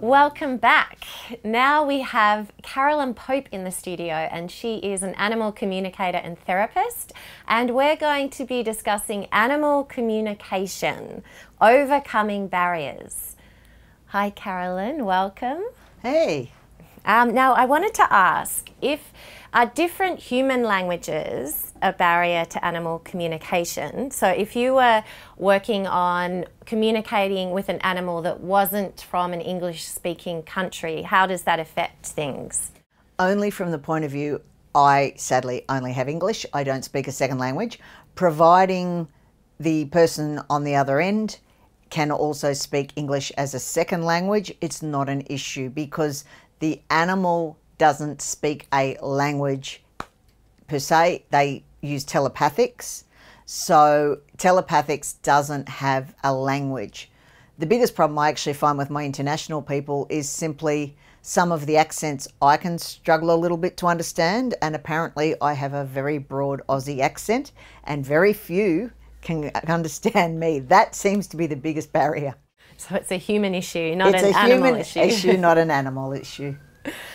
Welcome back. Now we have Caroline Pope in the studio, and she is an animal communicator and therapist, and we're going to be discussing animal communication, overcoming barriers. Hi Caroline, welcome. Hey. Now I wanted to ask if are different human languages a barrier to animal communication? So if you were working on communicating with an animal that wasn't from an English-speaking country, how does that affect things? Only from the point of view, I sadly only have English. I don't speak a second language. Providing the person on the other end can also speak English as a second language, it's not an issue because the animal doesn't speak a language per se. They use telepathics. So telepathics doesn't have a language. The biggest problem I actually find with my international people is simply some of the accents I can struggle a little bit to understand, and apparently I have a very broad Aussie accent and very few can understand me. That seems to be the biggest barrier. So it's a human issue, not an animal issue. It's a human issue, not an animal issue.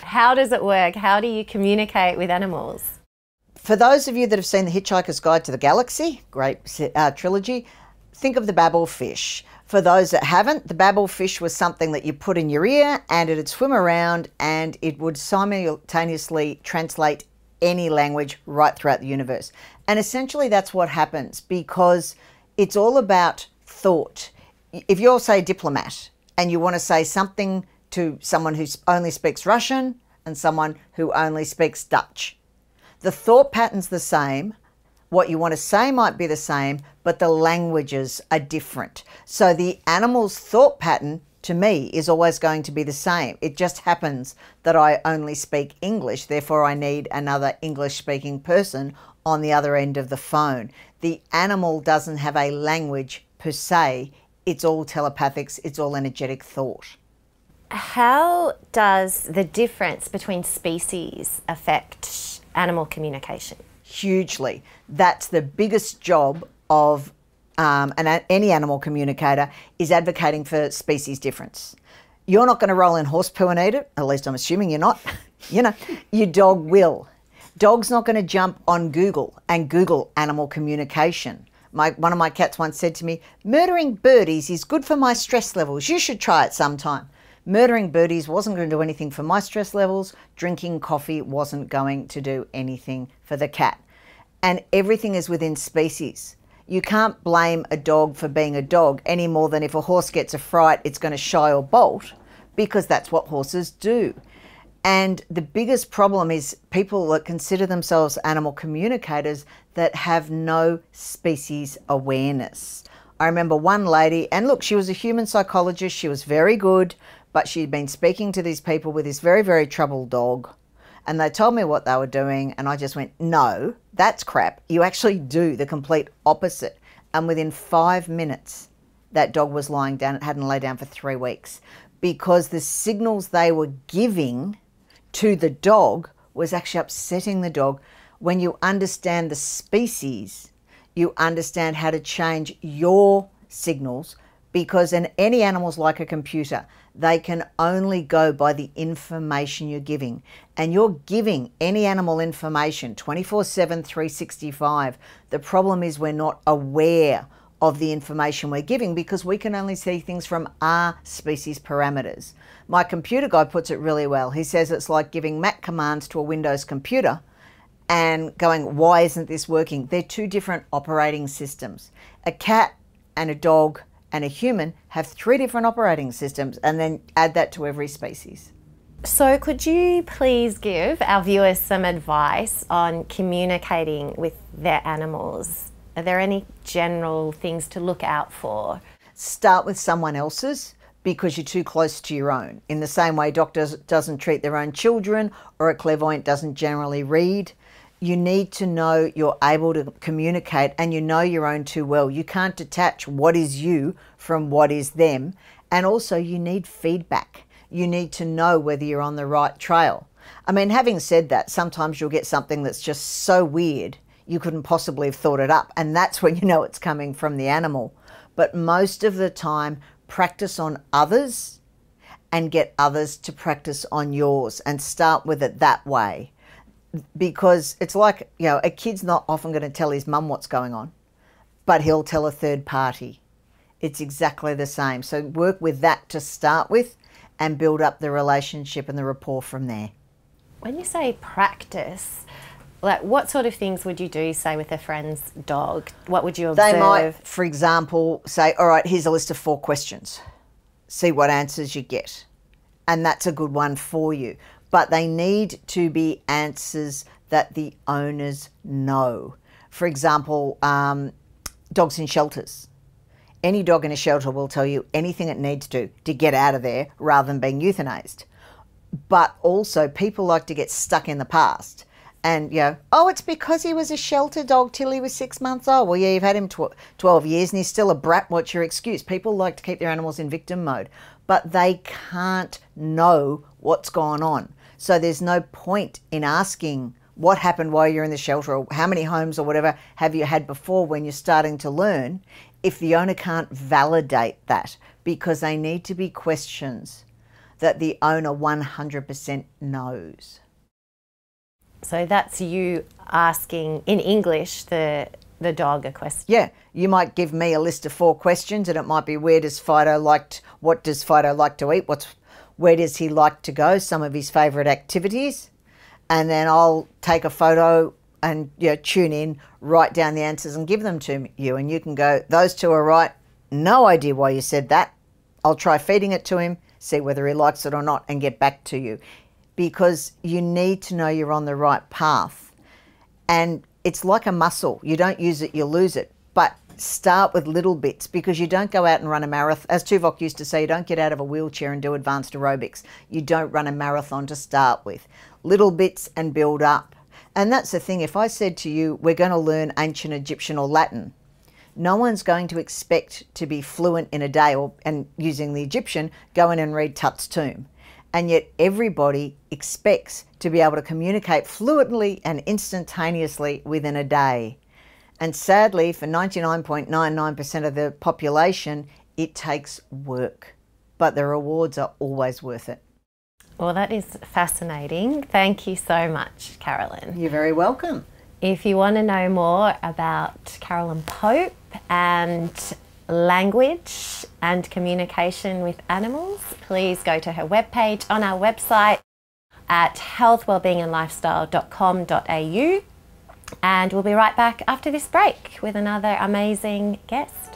How does it work? How do you communicate with animals? For those of you that have seen The Hitchhiker's Guide to the Galaxy, great trilogy, think of the babble fish. For those that haven't, the babble fish was something that you put in your ear and it'd swim around and it would simultaneously translate any language right throughout the universe. And essentially that's what happens because it's all about thought. If you're, say, a diplomat and you want to say something to someone who only speaks Russian and someone who only speaks Dutch, the thought pattern's the same. What you want to say might be the same, but the languages are different. So the animal's thought pattern, to me, is always going to be the same. It just happens that I only speak English, therefore I need another English-speaking person on the other end of the phone. The animal doesn't have a language per se. It's all telepathics, it's all energetic thought. How does the difference between species affect animal communication? Hugely. That's the biggest job of any animal communicator, is advocating for species difference. You're not going to roll in horse poo and eat it, at least I'm assuming you're not. You know, your dog will. Dog's not going to jump on Google and Google animal communication. One of my cats once said to me, "Murdering birdies is good for my stress levels. You should try it sometime." Murdering birdies wasn't going to do anything for my stress levels. Drinking coffee wasn't going to do anything for the cat. And everything is within species. You can't blame a dog for being a dog any more than if a horse gets a fright, it's going to shy or bolt, because that's what horses do. And the biggest problem is people that consider themselves animal communicators that have no species awareness. I remember one lady, and look, she was a human psychologist, she was very good, but she'd been speaking to these people with this very, very troubled dog. And they told me what they were doing, and I just went, no, that's crap. You actually do the complete opposite. And within 5 minutes, that dog was lying down. It hadn't laid down for 3 weeks because the signals they were giving to the dog was actually upsetting the dog. When you understand the species, you understand how to change your signals, because any animal's like a computer. They can only go by the information you're giving. And you're giving any animal information 24/7, 365. The problem is we're not aware of the information we're giving because we can only see things from our species parameters. My computer guy puts it really well. He says it's like giving Mac commands to a Windows computer and going, why isn't this working? They're two different operating systems. A cat and a dog and a human have 3 different operating systems, and then add that to every species. So could you please give our viewers some advice on communicating with their animals? Are there any general things to look out for? Start with someone else's because you're too close to your own. In the same way, a doctor doesn't treat their own children or a clairvoyant doesn't generally read. You need to know you're able to communicate and you know your own too well. You can't detach what is you from what is them. And also you need feedback. You need to know whether you're on the right trail. I mean, having said that, sometimes you'll get something that's just so weird you couldn't possibly have thought it up. And that's when you know it's coming from the animal. But most of the time, practice on others and get others to practice on yours and start with it that way. Because it's like, you know, a kid's not often going to tell his mum what's going on, but he'll tell a third party. It's exactly the same. So work with that to start with and build up the relationship and the rapport from there. When you say practice, like what sort of things would you do, say, with a friend's dog? What would you observe? They might, for example, say, all right, here's a list of 4 questions. See what answers you get. And that's a good one for you. But they need to be answers that the owners know. For example, dogs in shelters. Any dog in a shelter will tell you anything it needs to get out of there rather than being euthanized. But also people like to get stuck in the past and, you know, oh, it's because he was a shelter dog till he was 6 months old. Well, yeah, you've had him 12 years and he's still a brat. What's your excuse? People like to keep their animals in victim mode, but they can't know what's gone on. So there's no point in asking what happened while you're in the shelter or how many homes or whatever have you had before when you're starting to learn if the owner can't validate that, because they need to be questions that the owner 100% knows. So that's you asking in English the dog a question. Yeah, you might give me a list of 4 questions and it might be what does Fido like to eat? Where does he like to go? Some of his favourite activities. And then I'll take a photo and, you know, tune in, write down the answers and give them to you. And you can go, those 2 are right. No idea why you said that. I'll try feeding it to him, see whether he likes it or not, and get back to you. Because you need to know you're on the right path. And it's like a muscle. You don't use it, you lose it. But start with little bits, because you don't go out and run a marathon. As Tuvok used to say, you don't get out of a wheelchair and do advanced aerobics. You don't run a marathon to start with. Little bits and build up. And that's the thing. If I said to you, we're going to learn ancient Egyptian or Latin, no one's going to expect to be fluent in a day, and using the Egyptian, go in and read Tut's tomb. And yet everybody expects to be able to communicate fluently and instantaneously within a day. And sadly, for 99.99% of the population, it takes work. But the rewards are always worth it. Well, that is fascinating. Thank you so much, Caroline. You're very welcome. If you want to know more about Caroline Pope and language and communication with animals, please go to her webpage on our website at healthwellbeingandlifestyle.com.au, and we'll be right back after this break with another amazing guest.